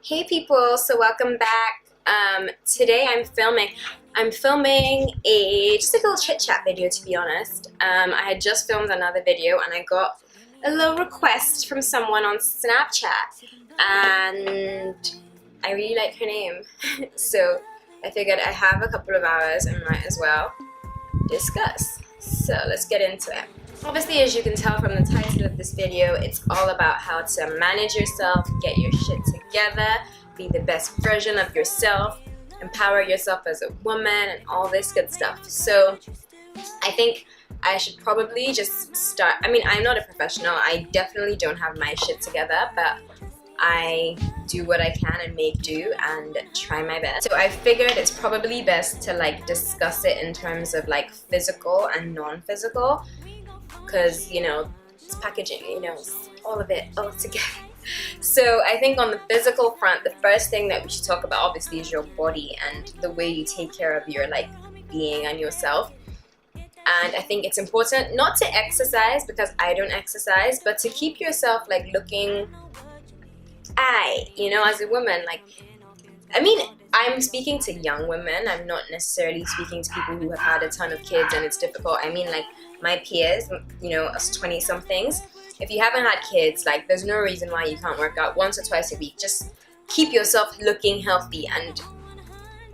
Hey people, so welcome back. Today I'm filming just a little chit chat video, to be honest. I had just filmed another video and I got a little request from someone on Snapchat and I really like her name. So I figured I have a couple of hours and might as well discuss. So let's get into it. Obviously, as you can tell from the title of this video, it's all about how to manage yourself, get your shit together, be the best version of yourself, empower yourself as a woman, and all this good stuff. So I think I should probably just start. I mean, I'm not a professional. I definitely don't have my shit together, but I do what I can and make do and try my best. So I figured it's probably best to like discuss it in terms of like physical and non-physical, because you know it's packaging, you know, all of it all together. So I think on the physical front, the first thing that we should talk about obviously is your body and the way you take care of your like being and yourself. And I think it's important not to exercise, because I don't exercise, but to keep yourself like looking, you know, as a woman, like, I mean, I'm speaking to young women. I'm not necessarily speaking to people who have had a ton of kids and it's difficult. I mean, like my peers, you know, us 20-somethings. If you haven't had kids, like, there's no reason why you can't work out once or twice a week. Just keep yourself looking healthy and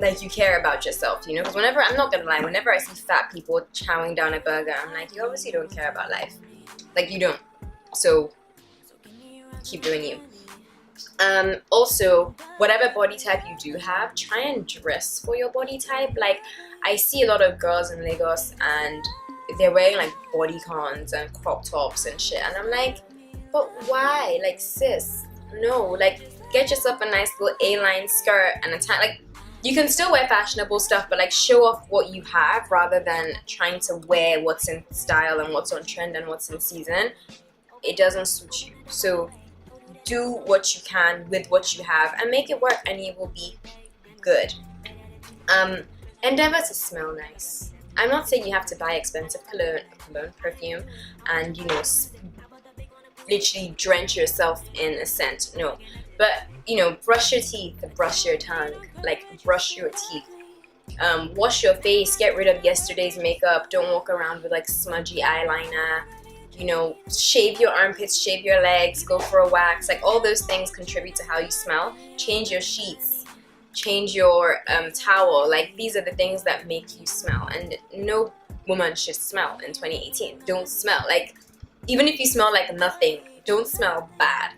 like you care about yourself, you know? Because whenever, I'm not gonna lie, whenever I see fat people chowing down a burger, I'm like, you obviously don't care about life. Like, you don't. So keep doing you. Also, whatever body type you do have, try and dress for your body type. Like, I see a lot of girls in Lagos and they're wearing like bodycons and crop tops and shit, and I'm like, but why? Like, sis, no, like, get yourself a nice little A-line skirt and a tie. Like, you can still wear fashionable stuff, but like show off what you have rather than trying to wear what's in style and what's on trend and what's in season. It doesn't suit you. So do what you can with what you have and make it work, and you will be good. Endeavor to smell nice. I'm not saying you have to buy expensive cologne, perfume, and, you know, literally drench yourself in a scent. No, but, you know, brush your teeth, brush your tongue, like brush your teeth. Wash your face, get rid of yesterday's makeup. Don't walk around with like smudgy eyeliner. You know, shave your armpits, shave your legs, go for a wax. Like, all those things contribute to how you smell. Change your sheets, change your towel. Like, these are the things that make you smell, and no woman should smell in 2018. Don't smell like, even if you smell like nothing, don't smell bad.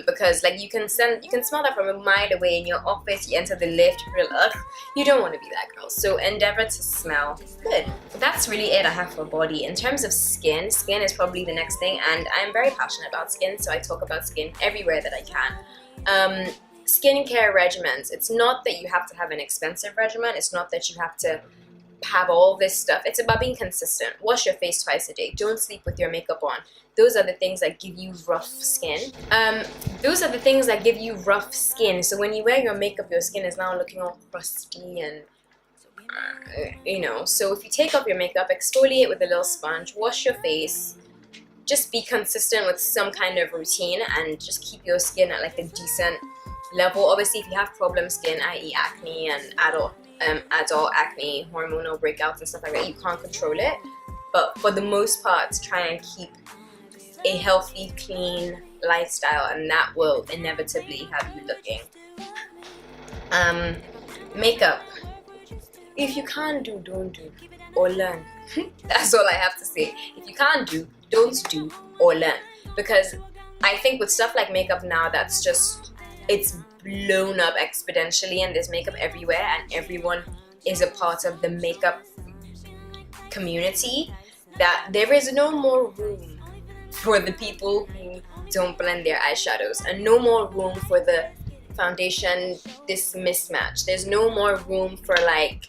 Because like you can smell that from a mile away in your office. You enter the lift, you're like, ugh, you don't want to be that girl. So endeavor to smell good. That's really it I have for body. In terms of skin is probably the next thing, and I'm very passionate about skin, so I talk about skin everywhere that I can. Skincare regimens. It's not that you have to have an expensive regimen. It's not that you have to have all this stuff. It's about being consistent. Wash your face twice a day. Don't sleep with your makeup on. Those are the things that give you rough skin. So when you wear your makeup, your skin is now looking all crusty and you know. So if you take off your makeup, exfoliate with a little sponge, wash your face, just be consistent with some kind of routine, and just keep your skin at like a decent level. Obviously, if you have problem skin, i.e. acne and adult acne, hormonal breakouts and stuff like that, you can't control it. But for the most part, try and keep a healthy, clean lifestyle, and that will inevitably have you looking. Makeup. If you can't do, don't do, or learn. That's all I have to say. If you can't do, don't do, or learn. Because I think with stuff like makeup now, it's blown up exponentially, and there's makeup everywhere, and everyone is a part of the makeup community, that there is no more room for the people who don't blend their eyeshadows, and no more room for the foundation this mismatch. There's no more room for like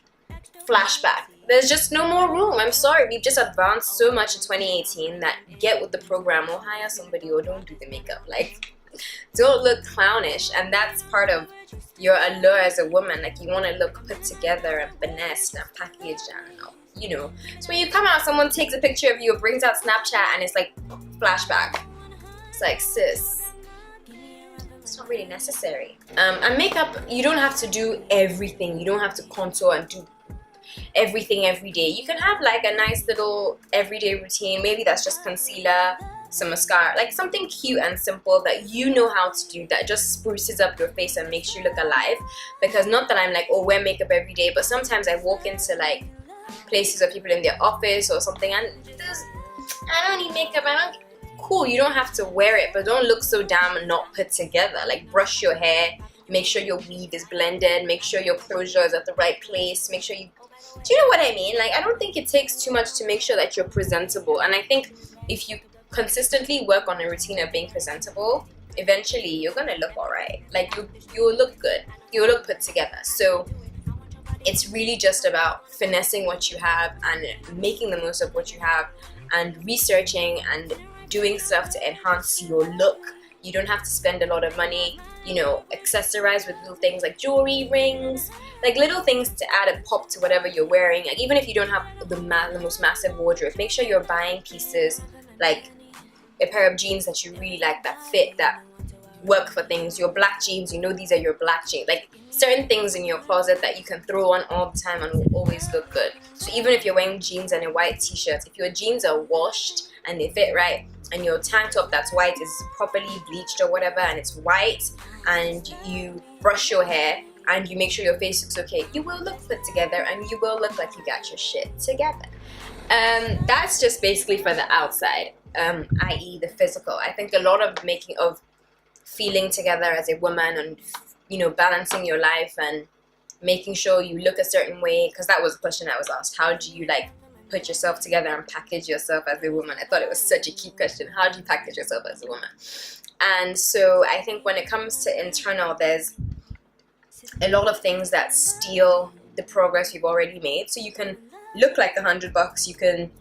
flashback. There's just no more room. I'm sorry, we've just advanced so much in 2018 that get with the program, or hire somebody, or don't do the makeup. Like, don't look clownish, and that's part of your allure as a woman. Like, you want to look put together and finessed and packaged and, you know. So when you come out, someone takes a picture of you, it brings out Snapchat, and it's like flashback. It's like, sis, it's not really necessary. And makeup, you don't have to do everything. You don't have to contour and do everything every day. You can have like a nice little everyday routine. Maybe that's just concealer, some mascara, like something cute and simple that you know how to do, that just spruces up your face and makes you look alive. Because not that I'm like, oh, wear makeup every day, but sometimes I walk into like places of people in their office or something and I don't need makeup, cool, you don't have to wear it, but don't look so damn not put together. Like, brush your hair, make sure your weave is blended, make sure your closure is at the right place, make sure you, do you know what I mean? Like, I don't think it takes too much to make sure that you're presentable. And I think if you consistently work on a routine of being presentable, eventually you're gonna look alright. Like, you'll look good, you'll look put together. So it's really just about finessing what you have and making the most of what you have and researching and doing stuff to enhance your look. You don't have to spend a lot of money, you know, accessorize with little things like jewelry, rings, like little things to add a pop to whatever you're wearing. Like, even if you don't have the most massive wardrobe, make sure you're buying pieces like a pair of jeans that you really like, that fit, that work for things. Your black jeans, you know these are your black jeans. Like, certain things in your closet that you can throw on all the time and will always look good. So even if you're wearing jeans and a white t-shirt, if your jeans are washed and they fit right, and your tank top that's white is properly bleached or whatever and it's white, and you brush your hair and you make sure your face looks okay, you will look put together and you will look like you got your shit together. That's just basically for the outside, i.e. the physical. I think a lot of feeling together as a woman and, you know, balancing your life and making sure you look a certain way, because that was a question I was asked. How do you like put yourself together and package yourself as a woman? I thought it was such a cute question. How do you package yourself as a woman? And so I think when it comes to internal, there's a lot of things that steal the progress you've already made. So you can look like $100, you can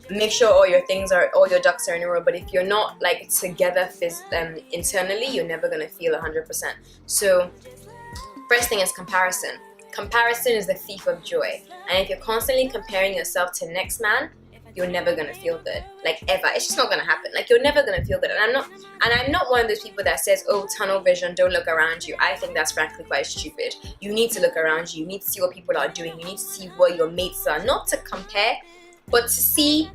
make sure all your ducks are in a row, but if you're not like together internally, you're never gonna feel 100%. So first thing is comparison. Comparison is the thief of joy, and if you're constantly comparing yourself to next man, you're never gonna feel good, like ever. It's just not gonna happen. Like, you're never gonna feel good. And I'm not one of those people that says, oh, tunnel vision, don't look around you. I think that's frankly quite stupid. You need to look around you. You need to see what people are doing. You need to see where your mates are, not to compare, but to see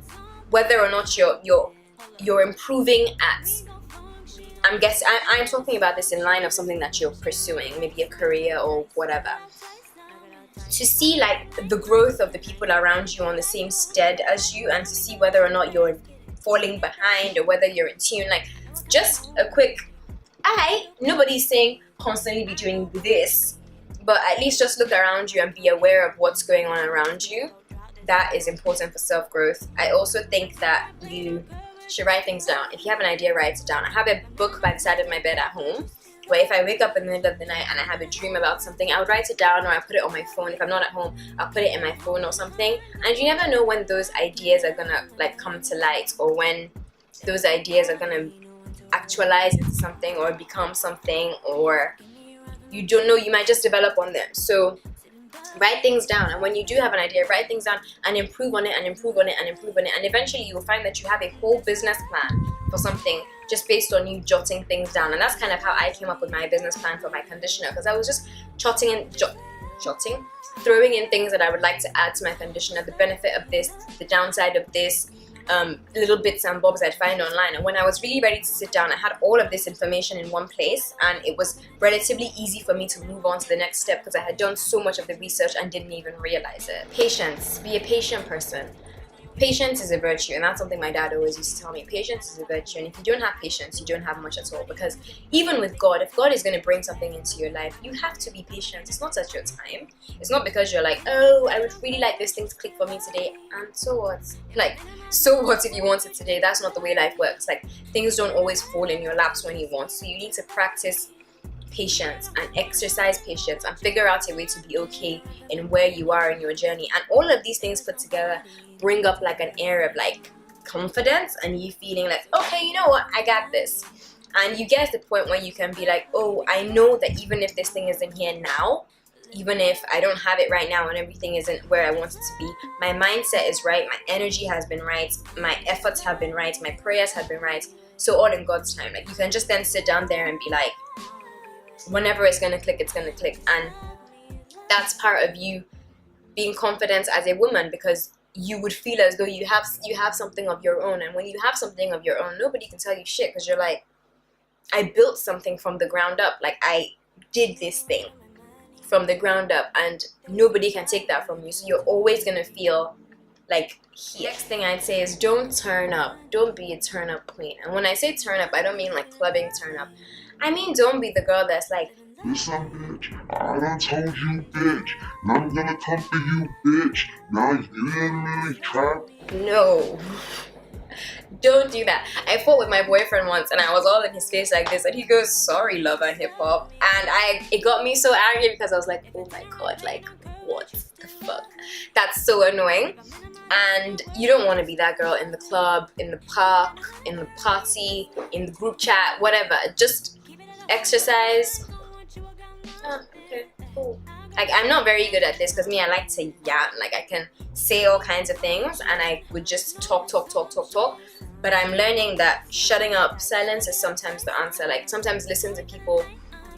whether or not you're improving at. I'm talking about this in line of something that you're pursuing, maybe a career or whatever. To see like the growth of the people around you on the same stead as you, and to see whether or not you're falling behind or whether you're in tune. Like, just a quick, nobody's saying constantly be doing this, but at least just look around you and be aware of what's going on around you. That is important for self-growth. I also think that you should write things down. If you have an idea, write it down. I have a book by the side of my bed at home, where if I wake up in the middle of the night and I have a dream about something, I would write it down, or I put it on my phone. If I'm not at home, I'll put it in my phone or something. And you never know when those ideas are gonna like come to light, or when those ideas are gonna actualize into something or become something, or you don't know, you might just develop on them. So write things down, and when you do have an idea, write things down and improve on it and improve on it and improve on it, and eventually you will find that you have a whole business plan for something just based on you jotting things down. And that's kind of how I came up with my business plan for my conditioner, because I was just jotting, throwing in things that I would like to add to my conditioner, the benefit of this, the downside of this, little bits and bobs I'd find online. And when I was really ready to sit down, I had all of this information in one place, and it was relatively easy for me to move on to the next step because I had done so much of the research and didn't even realize it. Patience. Be a patient person. Patience is a virtue, and that's something my dad always used to tell me. Patience is a virtue, and if you don't have patience, you don't have much at all. Because even with God, if God is going to bring something into your life, you have to be patient. It's not at your time. It's not because you're like, oh, I would really like this thing to click for me today, and so what? Like, so what if you want it today? That's not the way life works. Like, things don't always fall in your laps when you want. So you need to practice patience and exercise patience and figure out a way to be okay in where you are in your journey. And all of these things put together bring up like an air of like confidence, and you feeling like, okay, you know what, I got this. And you get to the point where you can be like, oh, I know that even if this thing isn't here now, even if I don't have it right now and everything isn't where I want it to be, my mindset is right, my energy has been right, my efforts have been right, my prayers have been right. So all in God's time. Like, you can just then sit down there and be like, whenever it's gonna click, it's gonna click. And that's part of you being confident as a woman, because you would feel as though you have something of your own. And when you have something of your own, nobody can tell you shit, because you're like, I built something from the ground up. Like, I did this thing from the ground up, and nobody can take that from you. So you're always gonna feel like here. Next thing I'd say is don't turn up. Don't be a turn up queen. And when I say turn up, I don't mean like clubbing turn up. I mean, don't be the girl that's like, listen, bitch, I done told you, bitch, now I'm gonna come for you, bitch, now you didn't really try. no. Don't do that. I fought with my boyfriend once, and I was all in his face like this, and he goes, sorry, love and hip hop. And it got me so angry, because I was like, oh my god, like, what the fuck? That's so annoying. And you don't want to be that girl in the club, in the park, in the party, in the group chat, whatever. Just exercise. Oh, okay, cool. Like, I'm not very good at this, because me, I like to yarn. Like, I can say all kinds of things, and I would just talk. But I'm learning that shutting up, silence is sometimes the answer. Like, sometimes listen to people.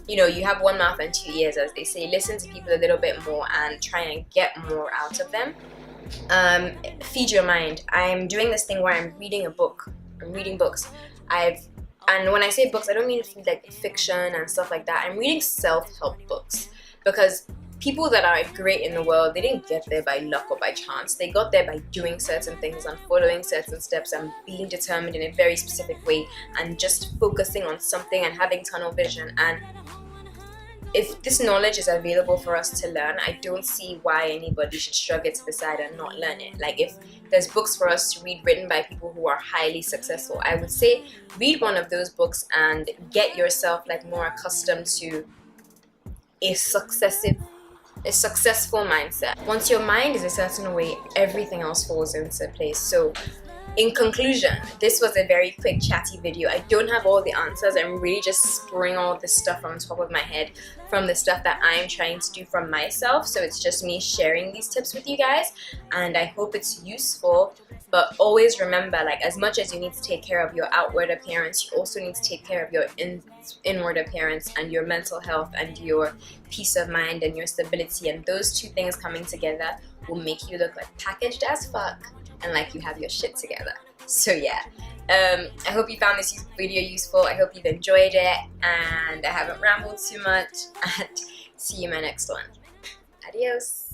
You know, you have one mouth and 2 ears, as they say. Listen to people a little bit more and try and get more out of them. Feed your mind. I'm doing this thing where I'm reading a book. I'm reading books. And when I say books, I don't mean like fiction and stuff like that. I'm reading self-help books, because people that are great in the world, they didn't get there by luck or by chance. They got there by doing certain things and following certain steps and being determined in a very specific way and just focusing on something and having tunnel vision. And if this knowledge is available for us to learn, I don't see why anybody should shrug it to the side and not learn it. Like, if there's books for us to read written by people who are highly successful, I would say read one of those books and get yourself like more accustomed to a successful mindset. Once your mind is a certain way, everything else falls into place. So in conclusion, this was a very quick chatty video. I don't have all the answers. I'm really just spring all this stuff on top of my head from the stuff that I'm trying to do from myself. So it's just me sharing these tips with you guys, and I hope it's useful. But always remember, like, as much as you need to take care of your outward appearance, you also need to take care of your inward appearance and your mental health and your peace of mind and your stability. And those two things coming together will make you look like packaged as fuck and like you have your shit together. So yeah, I hope you found this video useful. I hope you've enjoyed it, and I haven't rambled too much. And see you in my next one. Adios.